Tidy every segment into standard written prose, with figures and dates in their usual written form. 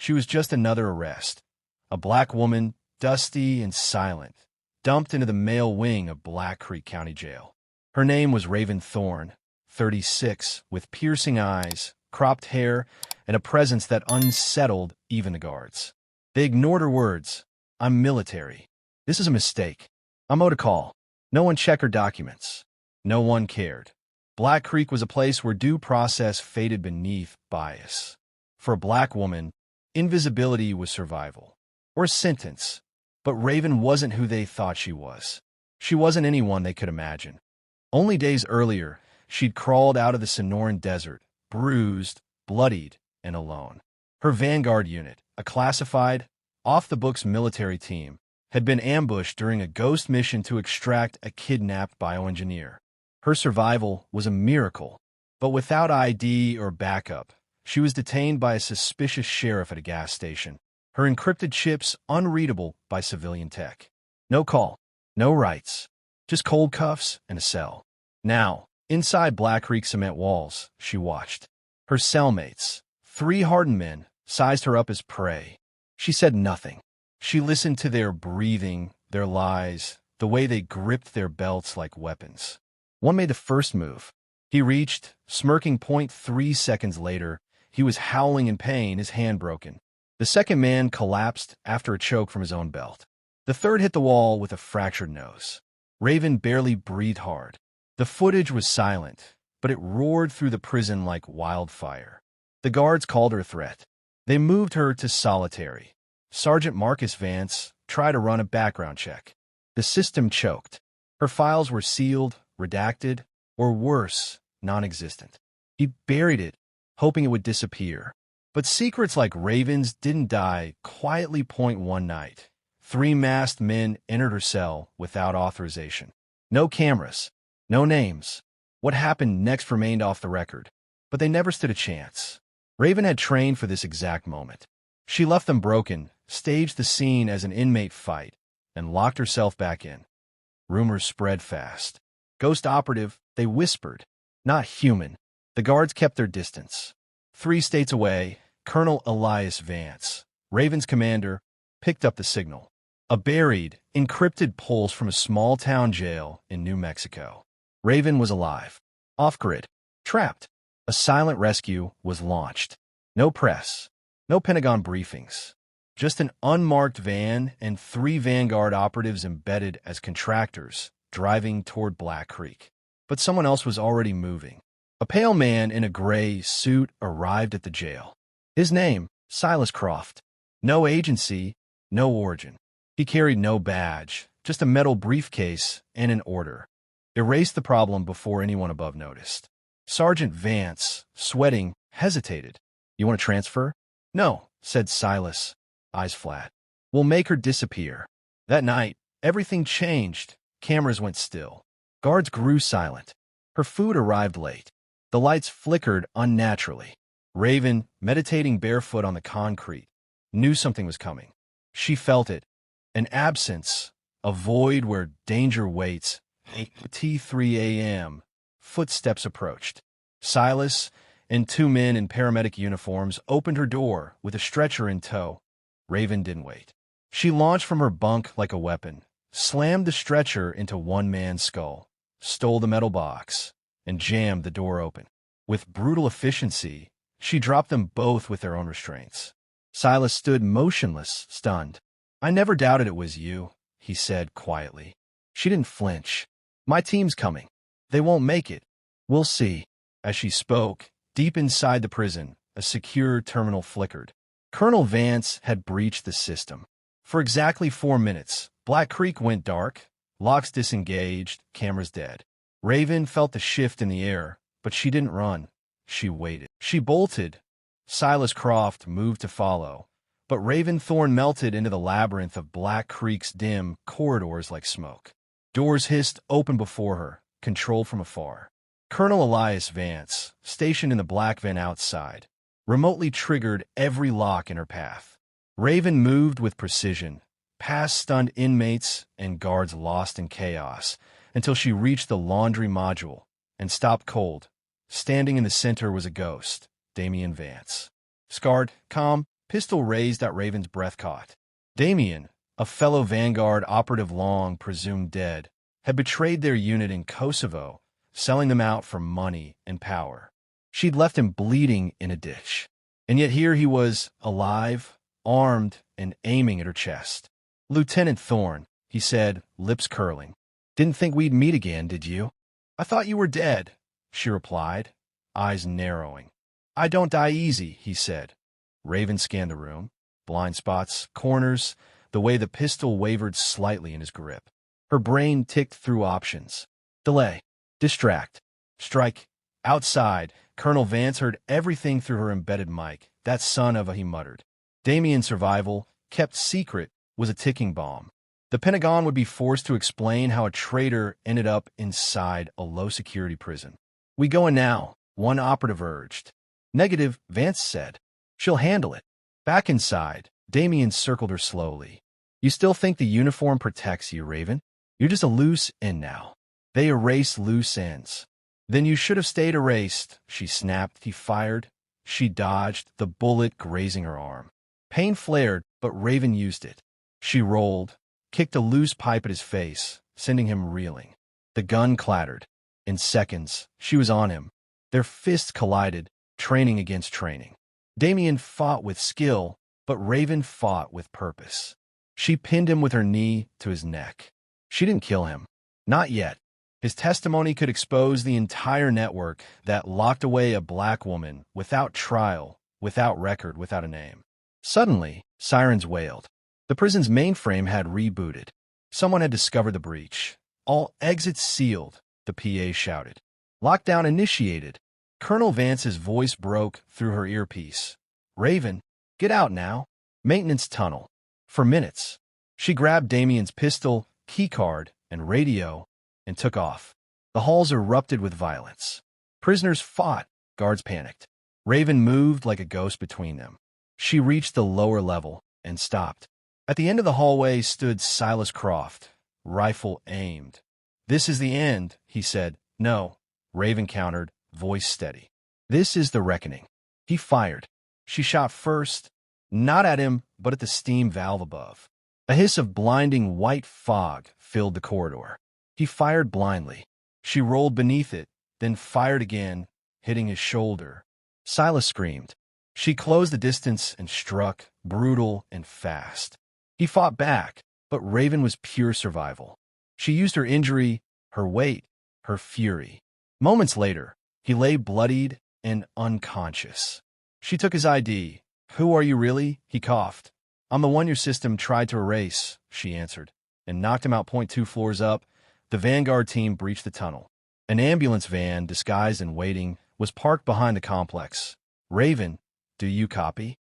She was just another arrest. A black woman, dusty and silent, dumped into the male wing of Black Creek County Jail. Her name was Raven Thorne, 36, with piercing eyes, cropped hair, and a presence that unsettled even the guards. They ignored her words. "I'm military. This is a mistake. I'm owed a call." No one checked her documents. No one cared. Black Creek was a place where due process faded beneath bias. For a black woman, invisibility was survival, or a sentence. But Raven wasn't who they thought she was. She wasn't anyone they could imagine. Only days earlier, she'd crawled out of the Sonoran Desert, bruised, bloodied, and alone. Her Vanguard unit, a classified, off-the-books military team, had been ambushed during a ghost mission to extract a kidnapped bioengineer. Her survival was a miracle, but without ID or backup, she was detained by a suspicious sheriff at a gas station, her encrypted chips unreadable by civilian tech. No call, no rights, just cold cuffs and a cell. Now, inside Black Creek cement walls, she watched. Her cellmates, 3 hardened men, sized her up as prey. She said nothing. She listened to their breathing, their lies, the way they gripped their belts like weapons. One made the first move. He reached, smirking. 3 seconds later, he was howling in pain, his hand broken. The second man collapsed after a choke from his own belt. The third hit the wall with a fractured nose. Raven barely breathed hard. The footage was silent, but it roared through the prison like wildfire. The guards called her a threat. They moved her to solitary. Sergeant Marcus Vance tried to run a background check. The system choked. Her files were sealed, redacted, or worse, non-existent. He buried it, hoping it would disappear. But secrets like Raven's didn't die quietly. One night, 3 masked men entered her cell without authorization. No cameras, no names. What happened next remained off the record, but they never stood a chance. Raven had trained for this exact moment. She left them broken, staged the scene as an inmate fight, and locked herself back in. Rumors spread fast. Ghost operative, they whispered. Not human. The guards kept their distance. 3 states away, Colonel Elias Vance, Raven's commander, picked up the signal. A buried, encrypted pulse from a small-town jail in New Mexico. Raven was alive. Off-grid. Trapped. A silent rescue was launched. No press. No Pentagon briefings. Just an unmarked van and 3 Vanguard operatives embedded as contractors, driving toward Black Creek. But someone else was already moving. A pale man in a gray suit arrived at the jail. His name, Silas Croft. No agency, no origin. He carried no badge, just a metal briefcase and an order. Erased the problem before anyone above noticed. Sergeant Vance, sweating, hesitated. "You want to transfer?" "No," said Silas, eyes flat. "We'll make her disappear." That night, everything changed. Cameras went still. Guards grew silent. Her food arrived late. The lights flickered unnaturally. Raven, meditating barefoot on the concrete, knew something was coming. She felt it. An absence, a void where danger waits. 3 a.m. Footsteps approached. Silas and 2 men in paramedic uniforms opened her door with a stretcher in tow. Raven didn't wait. She launched from her bunk like a weapon, slammed the stretcher into one man's skull, stole the metal box, and jammed the door open. With brutal efficiency, she dropped them both with their own restraints. Silas stood motionless, stunned. "I never doubted it was you," he said quietly. She didn't flinch. "My team's coming. They won't make it. We'll see." As she spoke, deep inside the prison, a secure terminal flickered. Colonel Vance had breached the system. For exactly 4 minutes, Black Creek went dark, locks disengaged, cameras dead. Raven felt the shift in the air, but she didn't run. She waited. She bolted. Silas Croft moved to follow, but Raven Thorne melted into the labyrinth of Black Creek's dim corridors like smoke. Doors hissed open before her, controlled from afar. Colonel Elias Vance, stationed in the black van outside, remotely triggered every lock in her path. Raven moved with precision, past stunned inmates and guards lost in chaos, until she reached the laundry module and stopped cold. Standing in the center was a ghost, Damian Vance. Scarred, calm, pistol raised at Raven's breath caught. Damien, a fellow Vanguard operative long presumed dead, had betrayed their unit in Kosovo, selling them out for money and power. She'd left him bleeding in a ditch. And yet here he was, alive, armed, and aiming at her chest. "Lieutenant Thorne," he said, lips curling. "Didn't think we'd meet again, did you?" "I thought you were dead," she replied, eyes narrowing. "I don't die easy," he said. Raven scanned the room. Blind spots, corners, the way the pistol wavered slightly in his grip. Her brain ticked through options. Delay. Distract. Strike. Outside, Colonel Vance heard everything through her embedded mic. "That son of a," he muttered. Damien's survival, kept secret, was a ticking bomb. The Pentagon would be forced to explain how a traitor ended up inside a low-security prison. "We going now," one operative urged. "Negative," Vance said. "She'll handle it." Back inside, Damien circled her slowly. "You still think the uniform protects you, Raven? You're just a loose end now. They erase loose ends." "Then you should have stayed erased," she snapped. He fired. She dodged, the bullet grazing her arm. Pain flared, but Raven used it. She rolled, kicked a loose pipe at his face, sending him reeling. The gun clattered. In seconds, she was on him. Their fists collided, training against training. Damien fought with skill, but Raven fought with purpose. She pinned him with her knee to his neck. She didn't kill him. Not yet. His testimony could expose the entire network that locked away a black woman without trial, without record, without a name. Suddenly, sirens wailed. The prison's mainframe had rebooted. Someone had discovered the breach. "All exits sealed," the PA shouted. "Lockdown initiated." Colonel Vance's voice broke through her earpiece. "Raven, get out now. Maintenance tunnel." For minutes. She grabbed Damien's pistol, keycard, and radio, and took off. The halls erupted with violence. Prisoners fought. Guards panicked. Raven moved like a ghost between them. She reached the lower level and stopped. At the end of the hallway stood Silas Croft, rifle aimed. "This is the end," he said. "No," Raven countered, voice steady. "This is the reckoning." He fired. She shot first, not at him, but at the steam valve above. A hiss of blinding white fog filled the corridor. He fired blindly. She rolled beneath it, then fired again, hitting his shoulder. Silas screamed. She closed the distance and struck, brutal and fast. He fought back, but Raven was pure survival. She used her injury, her weight, her fury. Moments later, he lay bloodied and unconscious. She took his ID. "Who are you really?" He coughed. "I'm the one your system tried to erase," she answered, and knocked him out 2 floors up. The Vanguard team breached the tunnel. An ambulance van, disguised and waiting, was parked behind the complex. "Raven, do you copy?"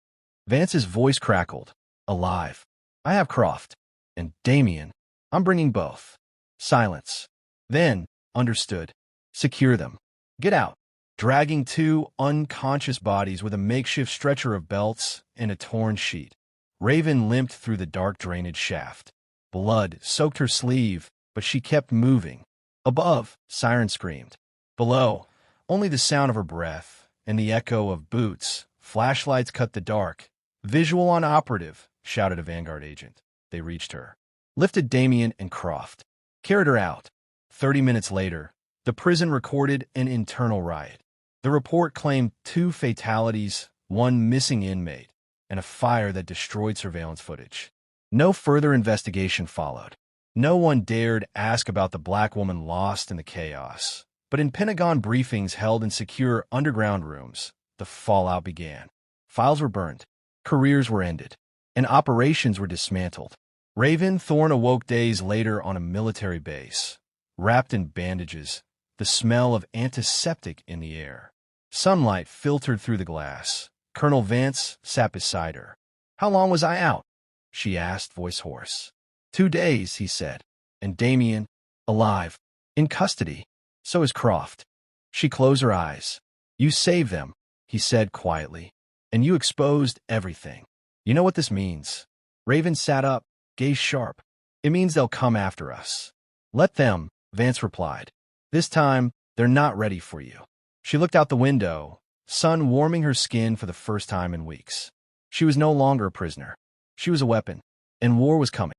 Vance's voice crackled. "Alive. I have Croft. And Damien. I'm bringing both." Silence. Then, understood. "Secure them. Get out." Dragging 2 unconscious bodies with a makeshift stretcher of belts and a torn sheet. Raven limped through the dark drainage shaft. Blood soaked her sleeve, but she kept moving. Above, sirens screamed. Below, only the sound of her breath and the echo of boots. Flashlights cut the dark. "Visual on operative," shouted a Vanguard agent. They reached her. Lifted Damien and Croft. Carried her out. 30 minutes later, the prison recorded an internal riot. The report claimed 2 fatalities, 1 missing inmate, and a fire that destroyed surveillance footage. No further investigation followed. No one dared ask about the black woman lost in the chaos. But in Pentagon briefings held in secure underground rooms, the fallout began. Files were burned, careers were ended, and operations were dismantled. Raven Thorne awoke days later on a military base, wrapped in bandages, the smell of antiseptic in the air. Sunlight filtered through the glass. Colonel Vance sat beside her. "How long was I out?" she asked, voice hoarse. 2 days, he said. "And Damien, alive, in custody. So is Croft." She closed her eyes. "You saved them," he said quietly. "And you exposed everything. You know what this means?" Raven sat up, gaze sharp. "It means they'll come after us." "Let them," Vance replied. "This time, they're not ready for you." She looked out the window, sun warming her skin for the first time in weeks. She was no longer a prisoner. She was a weapon, and war was coming.